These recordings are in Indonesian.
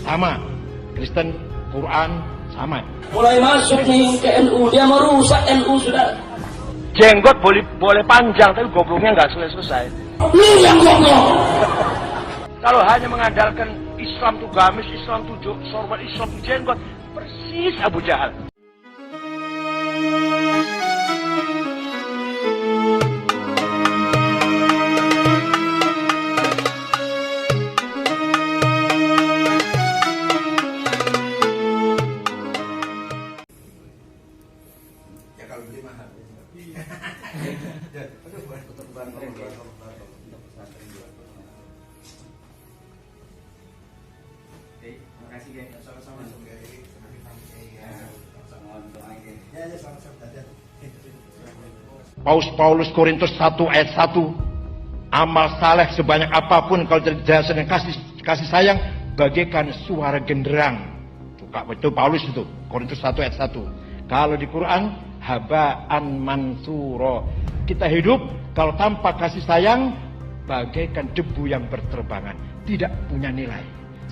sama. Kristen, Quran, sama. Mulai masuk nih ke NU, dia merusak NU sudah. Jenggot boleh panjang, tapi gobloknya nggak selesai. Lu yang goblok. Kalau hanya mengandalkan Islam tuh gamis, Islam tuh sorban, Islam tuh jenggot, persis Abu Jahal. Paulus Korintus 1 ayat 1, amal saleh sebanyak apapun kalau tidak didasarkan kasih sayang bagaikan suara genderang. Itu Paulus itu, Korintus 1 ayat 1. Kalau di Quran, habaan mansuro. Kita hidup kalau tanpa kasih sayang bagaikan debu yang berterbangan, tidak punya nilai.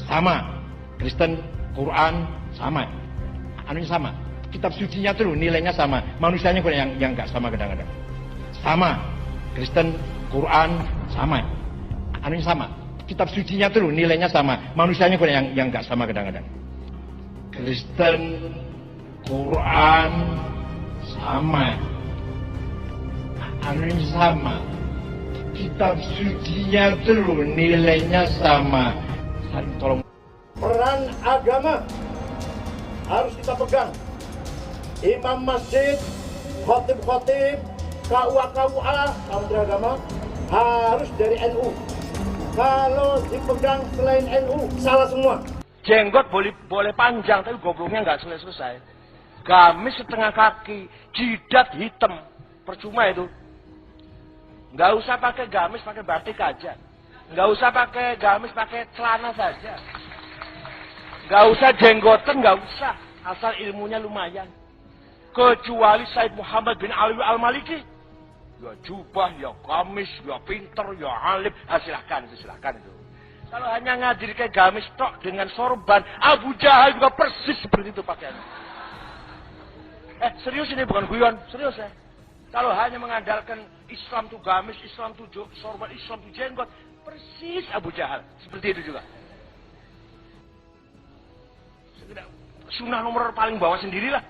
Sama, Kristen, Quran, sama. Anunya sama. Kitab sucinya tuh nilainya sama, manusianya yang nggak sama kadang-kadang. Sama, Kristen, Quran, sama. Anunya sama. Kitab sucinya tuh nilainya sama, manusianya yang nggak sama kadang-kadang. Kristen, Quran, sama. Anunya sama. Kitab sucinya tuh nilainya sama. Saling tolong. Peran agama harus kita pegang. Imam masjid, khotib-khotib, KUA, Menteri Agama harus dari NU. Kalau dipegang selain NU, salah semua. Jenggot boleh panjang, tapi gobloknya nggak selesai. Gamis setengah kaki, jidat hitam, percuma itu. Nggak usah pakai gamis, pakai batik aja. Nggak usah pakai gamis, pakai celana saja. Nggak usah jenggotan, nggak usah. Asal ilmunya lumayan. Kecuali Said Muhammad bin Ali Al-Maliki. Ya jubah, ya gamis, ya pinter, ya alim. Silahkan itu. Kalau hanya ngadir kayak gamis tok dengan sorban, Abu Jahal juga persis seperti itu pakaiannya. Serius ini bukan guyon, serius ya. Kalau hanya mengandalkan Islam tuh gamis, Islam tuh sorban, Islam tuh jenggot, persis Abu Jahal. Seperti itu juga. Sunnah nomor paling bawah sendirilah.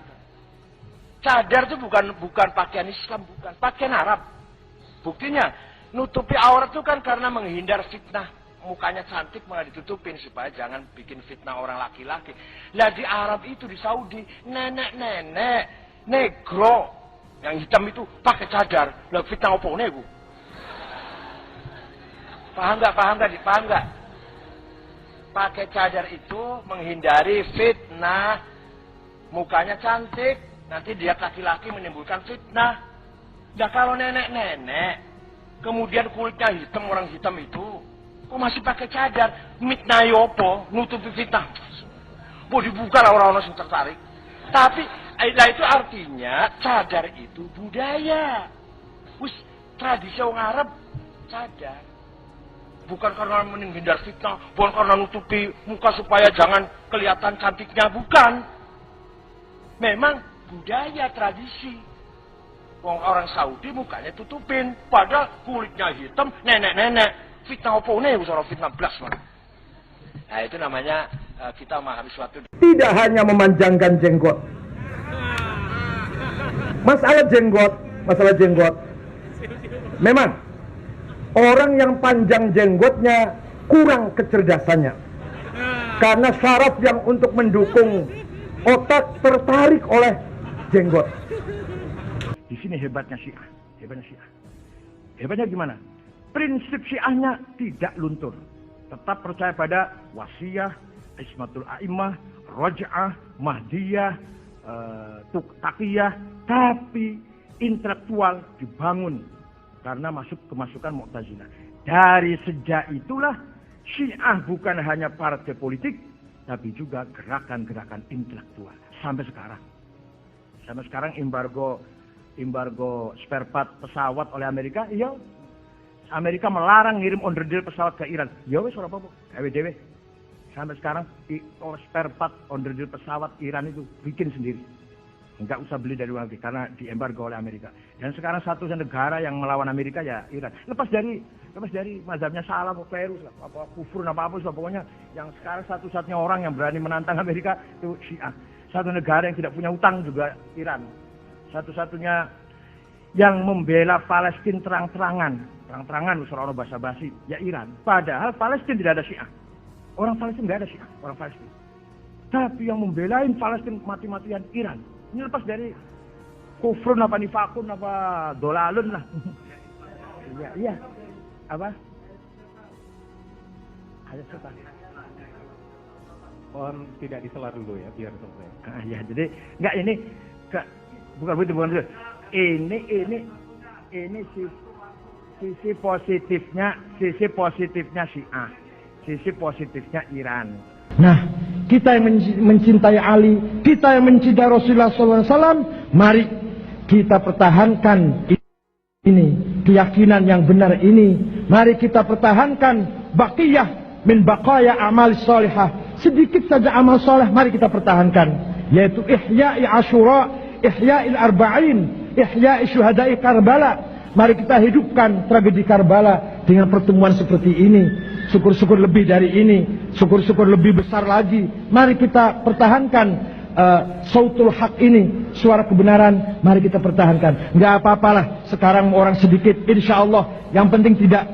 Cadar itu bukan pakaian Islam, bukan pakaian Arab. Buktinya nutupi aurat itu kan karena menghindar fitnah. Mukanya cantik malah ditutupin supaya jangan bikin fitnah orang laki-laki. Lah di Arab itu di Saudi, nenek-nenek, negro yang hitam itu pakai cadar. Lah fitnah opo nego? Paham nggak? Pakai cadar itu menghindari fitnah. Mukanya cantik. Nanti dia laki-laki menimbulkan fitnah. Nah kalau nenek-nenek, kemudian kulitnya hitam, orang hitam itu, kok masih pakai cadar? Mitnah yopo, nutupi fitnah. Mau dibuka lah orang-orang yang tertarik. Tapi, itu artinya cadar itu budaya. Tradisi orang Arab, cadar. Bukan karena menghindar fitnah, bukan karena nutupi muka supaya jangan kelihatan cantiknya, bukan. Memang budaya, tradisi. Orang Saudi mukanya tutupin, padahal kulitnya hitam, nenek-nenek. Fitnah opo nih, usaha fitnah blas man. Nah itu namanya kita memahami suatu. Tidak hanya memanjangkan jenggot. Masalah jenggot. Memang orang yang panjang jenggotnya kurang kecerdasannya. Karena syaraf yang untuk mendukung otak tertarik oleh jenggot. Di sini hebatnya Syiah. Hebatnya gimana? Prinsip Syiahnya tidak luntur. Tetap percaya pada wasiyah, ismatul a'immah, roj'ah, mahdiyah, taqiyah, tapi intelektual dibangun karena kemasukan Mu'tazilah. Dari sejak itulah Syiah bukan hanya partai politik, tapi juga gerakan-gerakan intelektual sampai sekarang. Sampai sekarang embargo spare part pesawat oleh Amerika, iya. Amerika melarang ngirim onderdil pesawat ke Iran. Ya wis ora apa-apa, dewe-dewe. Sampai sekarang spare part onderdil pesawat Iran itu bikin sendiri. Enggak usah beli dari luar negeri karena diembargo oleh Amerika. Dan sekarang satu negara yang melawan Amerika ya Iran. Lepas dari mazhabnya salah apa Peru apa kufur apa pokoknya yang sekarang satu-satunya orang yang berani menantang Amerika itu Syiah. Satu negara yang tidak punya utang juga Iran. Satu-satunya yang membela Palestina terang-terangan seorang basa-basi ya Iran. Padahal Palestina tidak ada Syiah. Orang Palestina tidak ada Syiah, orang Palestina. Tapi yang membelain Palestina mati-matian Iran. Ini lepas dari kufrun apa nifakun apa dolalun lah. Iya. Apa? Ayat setan. Mohon tidak disela dulu ya, biar selesai. Ya, jadi enggak ini bukan begitu. Ini sisi positifnya Syiah, sisi positifnya Iran. Nah, kita yang mencintai Ali, kita yang mencintai Rasulullah SAW, mari kita pertahankan ini, keyakinan yang benar ini. Mari kita pertahankan baqiyah min baqaya amal salihah. Sedikit saja amal soleh mari kita pertahankan, yaitu ihya'i Asyura, ihya'il arba'in, ihya'i syuhada'i Karbala. Mari kita hidupkan tragedi Karbala dengan pertemuan seperti ini. Syukur-syukur lebih dari ini, syukur-syukur lebih besar lagi. Mari kita pertahankan sautul haq ini, suara kebenaran. Mari kita pertahankan. Enggak apa-apalah sekarang orang sedikit, insya Allah. Yang penting tidak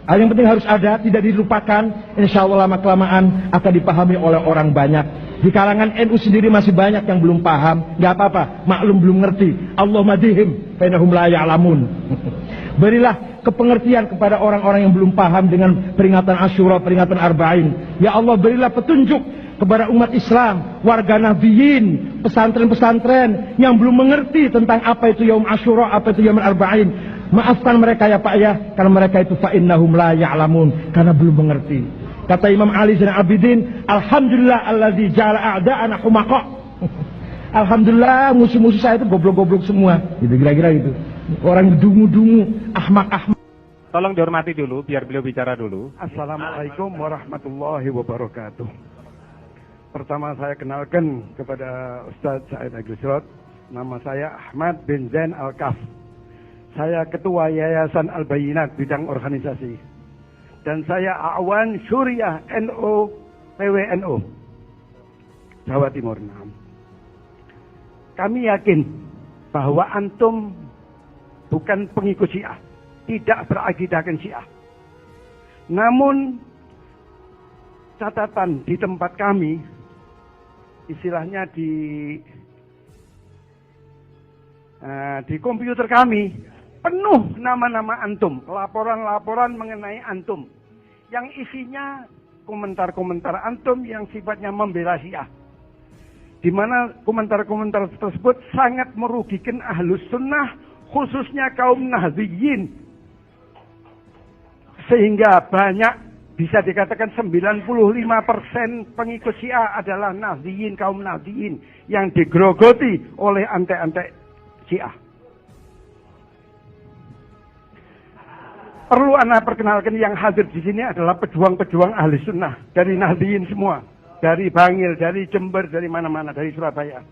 yang penting harus ada, tidak dilupakan. Insya Allah lama-kelamaan akan dipahami oleh orang banyak. Di kalangan NU sendiri masih banyak yang belum paham. Gak apa-apa, maklum belum ngerti. Allah madihim, fainahum la ya'lamun. Berilah kepengertian kepada orang-orang yang belum paham dengan peringatan Asyura, peringatan Arba'in. Ya Allah, berilah petunjuk kepada umat Islam, warga Nabiyin, pesantren-pesantren yang belum mengerti tentang apa itu Yaum Asyura, apa itu Yaum Arba'in. Maafkan mereka ya Pak ya, karena mereka itu fa'innahum la ya'lamun, karena belum mengerti. Kata Imam Ali Zainal Abidin, alhamdulillah alladzi ja'ala a'da'ana humaqa. Alhamdulillah musuh-musuh saya itu goblok-goblok semua. Gitu kira-kira gitu. Orang dungu-dungu, ahmak-ahmak. Tolong dihormati dulu, biar beliau bicara dulu. Assalamualaikum warahmatullahi wabarakatuh. Pertama saya kenalkan kepada Ustadz Said Agusrod. Nama saya Ahmad bin Zain Al-Kaf. Saya Ketua Yayasan Al-Bayinat bidang organisasi. Dan saya Awan Syuriah NU PWNU Jawa Timur. Kami yakin bahwa antum bukan pengikut Syiah, tidak berakidahkan Syiah. Namun catatan di tempat kami, istilahnya di komputer kami, penuh nama-nama antum, laporan-laporan mengenai antum, yang isinya komentar-komentar antum yang sifatnya membela Syiah. Di mana komentar-komentar tersebut sangat merugikan Ahlus Sunnah, khususnya kaum Nahdliyin. Sehingga banyak, bisa dikatakan 95% pengikut Syiah adalah Nahdliyin, kaum Nahdliyin yang digerogoti oleh antek-antek Syiah. Perlu Anda perkenalkan yang hadir di sini adalah pejuang-pejuang ahli sunnah dari Nahdliyin semua, dari Bangil, dari Jember, dari mana-mana, dari Surabaya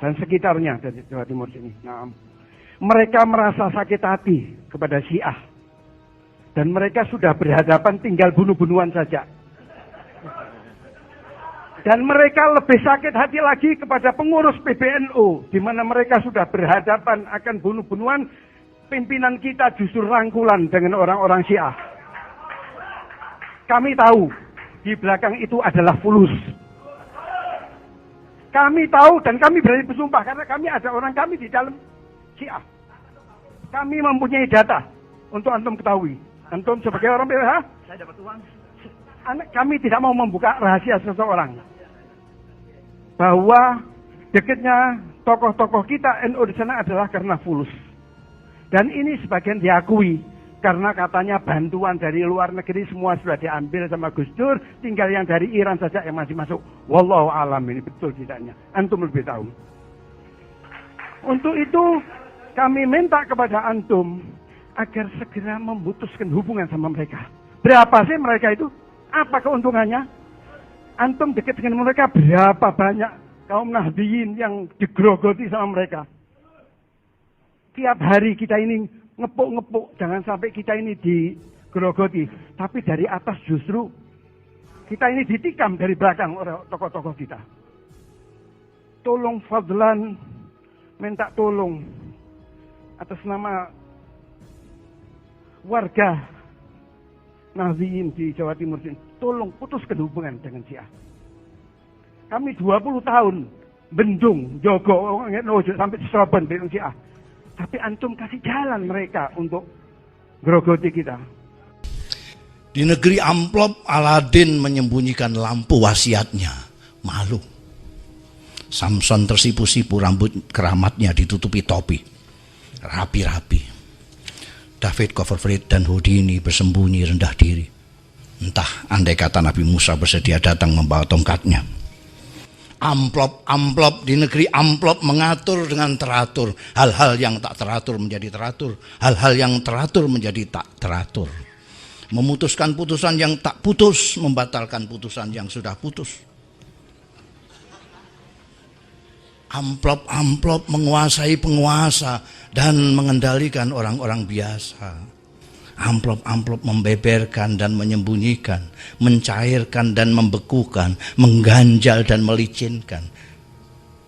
dan sekitarnya dari Jawa Timur sini. Nah, mereka merasa sakit hati kepada Syiah dan mereka sudah berhadapan tinggal bunuh-bunuhan saja. Dan mereka lebih sakit hati lagi kepada pengurus PBNU, di mana mereka sudah berhadapan akan bunuh-bunuhan. Pimpinan kita justru rangkulan dengan orang-orang Syiah. Kami tahu di belakang itu adalah fulus. Kami tahu dan kami berani bersumpah karena kami ada orang kami di dalam Syiah. Kami mempunyai data untuk antum ketahui. Antum sebagai orang PWH, saya dapat uang. Kami tidak mau membuka rahasia seseorang. Bahwa dekatnya tokoh-tokoh kita NU di sana adalah karena fulus. Dan ini sebagian diakui karena katanya bantuan dari luar negeri semua sudah diambil sama Gus Dur, tinggal yang dari Iran saja yang masih masuk. Wallahu alam, ini betul tidaknya. Antum lebih tahu. Untuk itu kami minta kepada antum agar segera memutuskan hubungan sama mereka. Berapa sih mereka itu? Apa keuntungannya? Antum dekat dengan mereka, berapa banyak kaum Nahdliyin yang digrogoti sama mereka. Tiap hari kita ini ngepuk-ngepuk, jangan sampai kita ini digrogoti. Tapi dari atas justru kita ini ditikam dari belakang oleh tokoh-tokoh kita. Tolong fadlan, minta tolong atas nama warga Nahdliyin di Jawa Timur ini, tolong putuskan hubungan dengan Syiah. Kami 20 tahun bendung, jogo, sampai diserobon dengan Syiah. Tapi antum kasih jalan mereka untuk grogoti kita. Di negeri amplop, Aladin menyembunyikan lampu wasiatnya. Malu. Samson tersipu-sipu, rambut keramatnya ditutupi topi. Rapi-rapi. David Copperfield dan Houdini bersembunyi rendah diri. Entah andai kata Nabi Musa bersedia datang membawa tongkatnya. Amplop di negeri amplop mengatur dengan teratur. Hal-hal yang tak teratur menjadi teratur. Hal-hal yang teratur menjadi tak teratur. Memutuskan putusan yang tak putus, membatalkan putusan yang sudah putus. Amplop menguasai penguasa dan mengendalikan orang-orang biasa. Amplop membeberkan dan menyembunyikan, mencairkan dan membekukan, mengganjal dan melicinkan.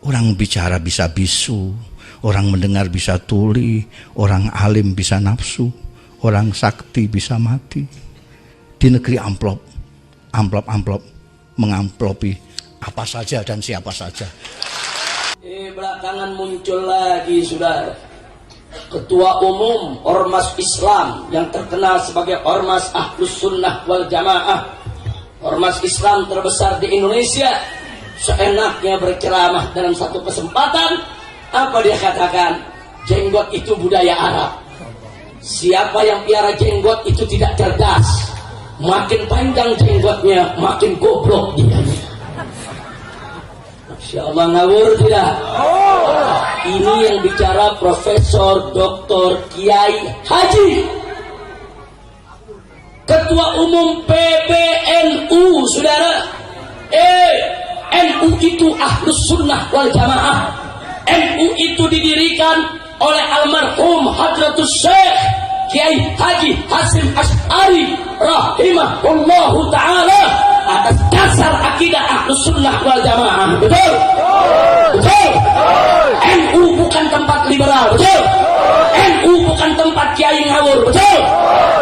Orang bicara bisa bisu, orang mendengar bisa tuli, orang alim bisa nafsu, orang sakti bisa mati. Di negeri amplop mengamplopi apa saja dan siapa saja. Belakangan muncul lagi, saudara, Ketua Umum Ormas Islam yang terkenal sebagai Ormas Ahlus Sunnah wal Jamaah, Ormas Islam terbesar di Indonesia, seenaknya berceramah dalam satu kesempatan. Apa dia katakan? Jenggot itu budaya Arab. Siapa yang piara jenggot itu tidak cerdas. Makin panjang jenggotnya, makin goblok dia. Masya Allah, ngawur tidak? Ini yang bicara Profesor Dr. Kiai Haji, Ketua Umum PBNU, saudara. NU itu Ahlus Sunnah wal Jamaah. NU itu didirikan oleh almarhum Hadratus Syekh Kiai Haji Hasyim Asy'ari rahimahullahu ta'ala atas dasar akidah Ahlus Sunnah wal Jamaah. Betul? Betul? NU bukan tempat liberal. Betul? NU bukan tempat kiai ngawur. Betul?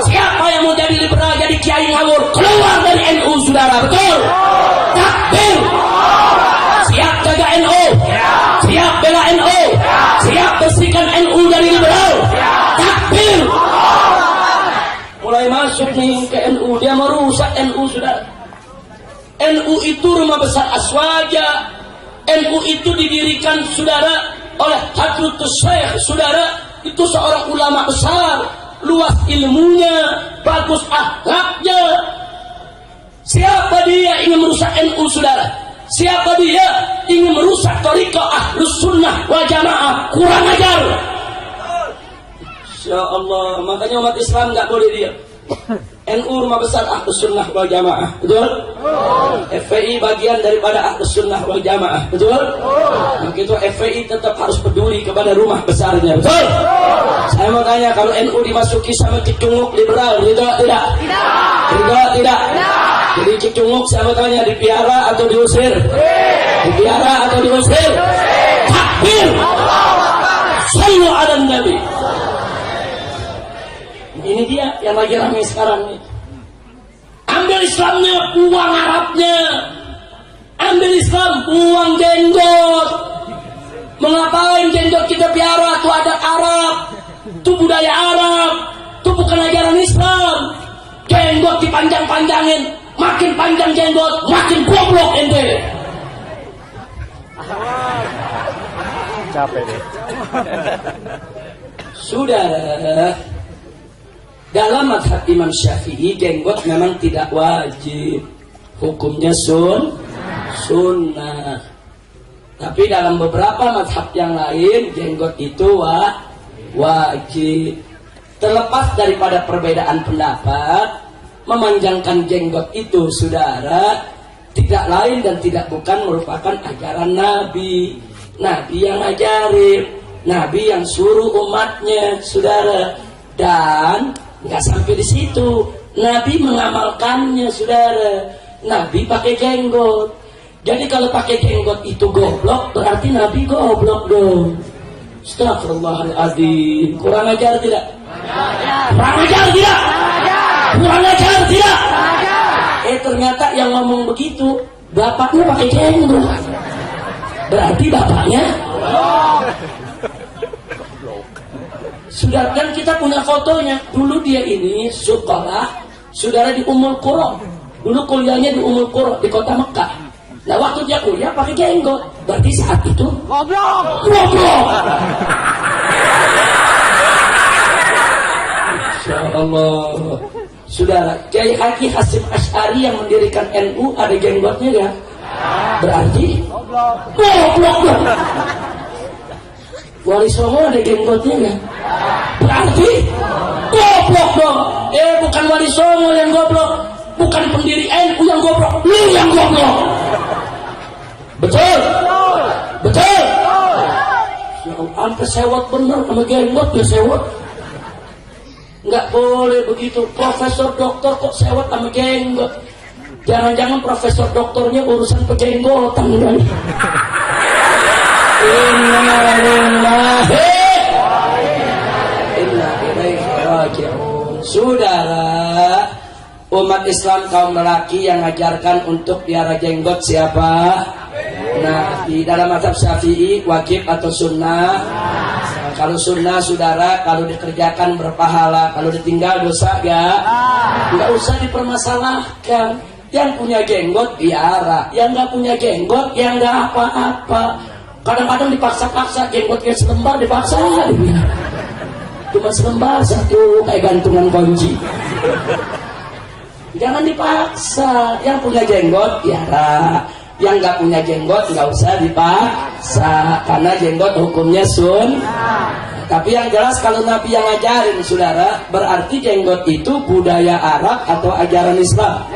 Siapa yang mau jadi liberal, jadi kiai ngawur, keluar dari NU, saudara. Betul? Takbir. Siap jaga NU, siap bela NU, siap bersihkan NU dari liberal. Takbir. Mulai masuk nih ke NU, dia merusak NU, saudara. NU itu rumah besar Aswaja. NU itu didirikan, saudara, oleh Hadratus Syekh, saudara. Itu seorang ulama besar, luas ilmunya, bagus akhlaknya. Siapa dia ingin merusak NU, saudara? Siapa dia ingin merusak thariqah Ahlus Sunnah wal Jamaah? Kurang ajar. Insya Allah, makanya umat Islam nggak boleh diam. NU rumah besar Ahlus Sunnah wal Jamaah, betul? FPI bagian daripada Ahlus Sunnah wal Jamaah, betul? Begitu FPI tetap harus peduli kepada rumah besarnya, betul? Saya mau tanya, kalau NU dimasuki sama Cicunguk liberal, betul tidak? Tidak. Jadi Cicunguk, saya mau tanya, dipiara atau diusir? Dipiara atau diusir? Takbir! Sallu ala Nabi. Ini dia yang lagi ramai sekarang nih. Ambil Islamnya, buang Arabnya. Ambil Islam, buang jenggot. Mengapain jenggot kita piara? Itu adat Arab, itu budaya Arab, itu bukan ajaran Islam. Jenggot dipanjang-panjangin, makin panjang jenggot, makin goblok ente. Capek deh. Sudah. Dalam mazhab Imam Syafi'i, jenggot memang tidak wajib. Hukumnya sunnah. Tapi dalam beberapa mazhab yang lain, jenggot itu wajib. Terlepas daripada perbedaan pendapat, Memanjangkan jenggot itu, saudara, tidak lain dan tidak bukan merupakan ajaran Nabi. Nabi yang ajarin, Nabi yang suruh umatnya, saudara. Dan nggak sampai di situ, Nabi mengamalkannya, saudara. Nabi pakai jenggot. Jadi kalau pakai jenggot itu goblok, berarti Nabi goblok dong. Astagfirullahaladzim. Kurang ajar tidak? Kurang ajar tidak? Kurang ajar tidak? Ternyata yang ngomong begitu bapaknya pakai jenggot. Berarti bapaknya sudah. Dan kita punya fotonya. Dulu dia ini sekolah, saudara, di Ummul Qura. Dulu kuliahnya di Ummul Qura di kota Mekah. Nah waktu dia kuliah pakai jenggot, berarti saat itu goblok. Insya Allah. Saudara, Kiai Haji Hasyim Asy'ari yang mendirikan NU ada jenggotnya ya? Berarti goblok. Wali Songo ada jenggotnya ya? Berarti goblok dong. Bukan Wali Songo yang goblok, bukan pendiri NU yang goblok, lu yang goblok. Betul? Betul? Sampai sewot bener sama jenggot ya sewot. Nggak boleh begitu. Profesor doktor kok sewot sama jenggot. Jangan-jangan profesor doktornya urusan pejenggotan kan? Inna ilaihi raji'un. Saudara, umat Islam kaum lelaki yang mengajarkan untuk piara jenggot siapa? Nah, di dalam mazhab Syafi'i wajib atau sunnah? Kalau sunnah, saudara, kalau dikerjakan berpahala, kalau ditinggal dosa ya. Nggak usah dipermasalahkan. Yang punya jenggot piara, yang nggak punya jenggot yang nggak apa-apa. Kadang-kadang dipaksa-paksa, jenggotnya selembar dipaksa. Cuma selembar satu kayak gantungan kunci. Jangan dipaksa. Yang punya jenggot piara, yang nggak punya jenggot nggak usah dipaksa, karena jenggot hukumnya Tapi yang jelas kalau Nabi yang ngajarin, saudara, berarti jenggot itu budaya Arab atau ajaran Islam?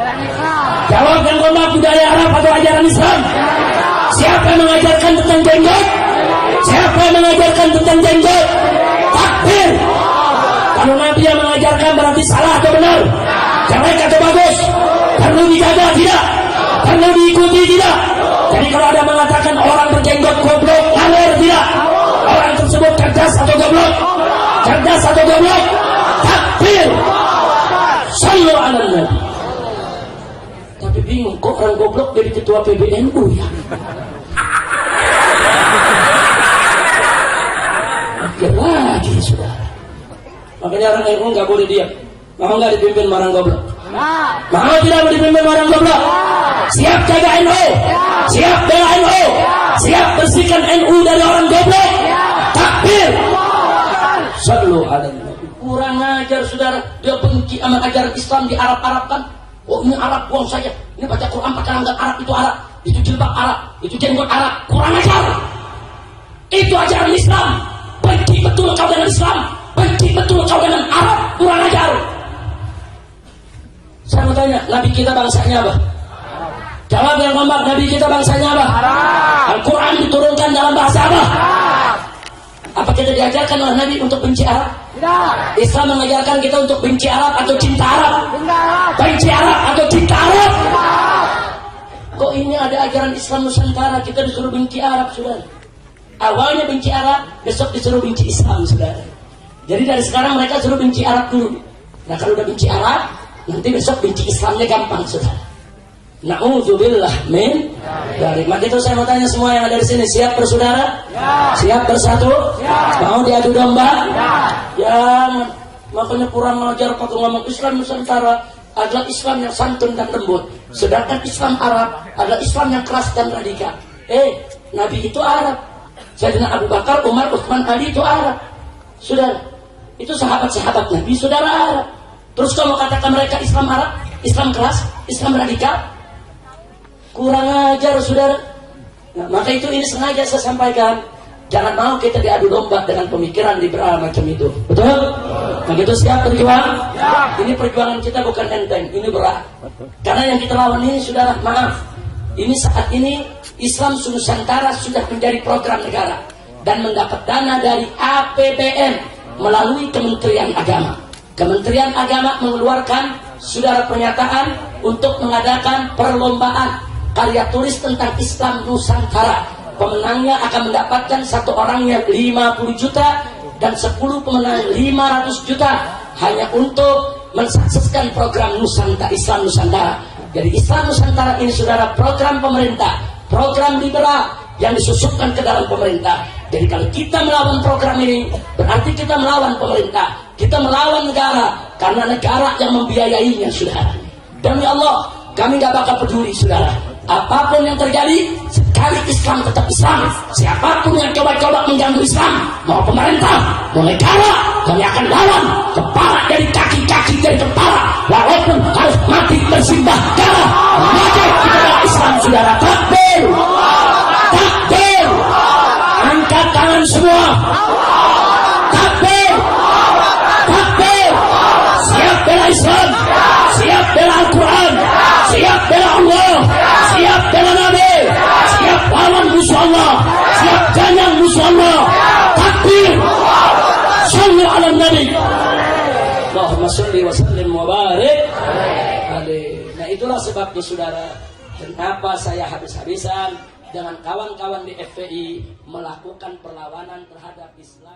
Jawab yang kompak, budaya Arab atau ajaran Islam? Siapa yang mengajarkan tentang jenggot? Siapa yang mengajarkan tentang jenggot? Takbir. Kalau Nabi yang mengajarkan berarti salah atau benar? Jelek atau bagus? Perlu dijaga tidak? Perlu diikuti tidak? Jadi kalau ada mengatakan orang berjenggot goblok, ngalir tidak? Orang tersebut cerdas atau goblok? Cerdas atau goblok? Takbir. Sallu ala Nabi. Tapi bingung, kok orang goblok jadi ketua PBNU ya? Akhir lagi, saudara. Makanya orang NU nggak boleh diam. Mau nggak dipimpin orang goblok? Mau tidak dipimpin orang goblok? Siap jaga NU? Siap bela NU? Siap bersihkan NU dari orang goblok? Takbir. Sallu ala Nabi. Kurang ajar, saudara. Dia benci sama ajaran Islam di Arab-Arabkan. Oh, ini Arab, buang saja. Ini baca Quran pakai langgan Arab, itu Arab. Itu jilbab Arab, itu jenggot Arab. Kurang ajar. Itu ajaran Islam. Benci betul kau dengan Islam. Benci betul kau dengan Arab. Kurang ajar. Saya mau tanya, Nabi kita bangsanya apa? Jawab yang kompak, Nabi kita bangsanya apa? Al-Quran diturunkan dalam bahasa apa? Apa kita diajarkan oleh Nabi untuk benci Arab? Tidak. Islam mengajarkan kita untuk benci Arab atau cinta Arab? Benci Arab atau cinta Arab? Kok ini ada ajaran Islam Nusantara kita disuruh benci Arab, saudara? Awalnya benci Arab, besok disuruh benci Islam, saudara. Jadi dari sekarang mereka suruh benci Arab dulu. Nah kalau udah benci Arab, nanti besok benci Islamnya gampang, saudara. Na'udzubillah min dari. Maka itu saya mau tanya semua yang ada di sini, siap bersaudara? Ya. Siap bersatu? Ya. Mau diadu domba? Ya. Makanya kurang ajar kalau ngomong Islam Nusantara adalah Islam yang santun dan lembut, sedangkan Islam Arab adalah Islam yang keras dan radikal. Nabi itu Arab, Sayyidina Abu Bakar, Umar, Utsman, Ali itu Arab, saudara. Itu sahabat-sahabat Nabi, saudara Arab. Terus kamu katakan mereka Islam Arab, Islam keras, Islam radikal? Kurang ajar, saudara. Nah, maka itu ini sengaja saya sampaikan Jangan mau kita diadu domba dengan pemikiran liberal macam itu. Betul? Begitu siap berjuang? Ini perjuangan kita bukan enteng, ini berat. Karena yang kita lawan ini, saudara, maaf. Ini saat ini Islam Nusantara sudah menjadi program negara dan mendapat dana dari APBN melalui Kementerian Agama. Kementerian Agama mengeluarkan, saudara, pernyataan untuk mengadakan perlombaan karya tulis tentang Islam Nusantara. Pemenangnya akan mendapatkan satu orangnya 50 juta dan 10 pemenang 500 juta hanya untuk mensukseskan program Nusantara, Islam Nusantara. Jadi Islam Nusantara ini, saudara, program pemerintah, program liberal yang disusupkan ke dalam pemerintah. Jadi kalau kita melawan program ini, berarti kita melawan pemerintah, kita melawan negara, karena negara yang membiayainya, saudara. Demi Allah, kami gak bakal peduli, saudara. Apapun yang terjadi, sekali Islam tetap Islam. Siapapun yang coba-coba mengganggu Islam, mau pemerintah, mau negara, kami akan lawan. Kepala dari kaki-kaki dari kepala, walaupun harus mati bersimbah darah. Maka kita Islam, saudara. Takbir, takbir. Angkat tangan semua. Takbir, takbir. Siap bela Islam, siap bela Al-Quran, siap bela Allah, siap bela Nabi, siap lawan musuh Allah, siap ganyang musuh Allah. Takbir, sallu ala Nabi. Allahumma salli wa sallim wa barik alaihi. Nah, itulah sebabnya, saudara, kenapa saya habis-habisan dengan kawan-kawan di FPI melakukan perlawanan terhadap Islam.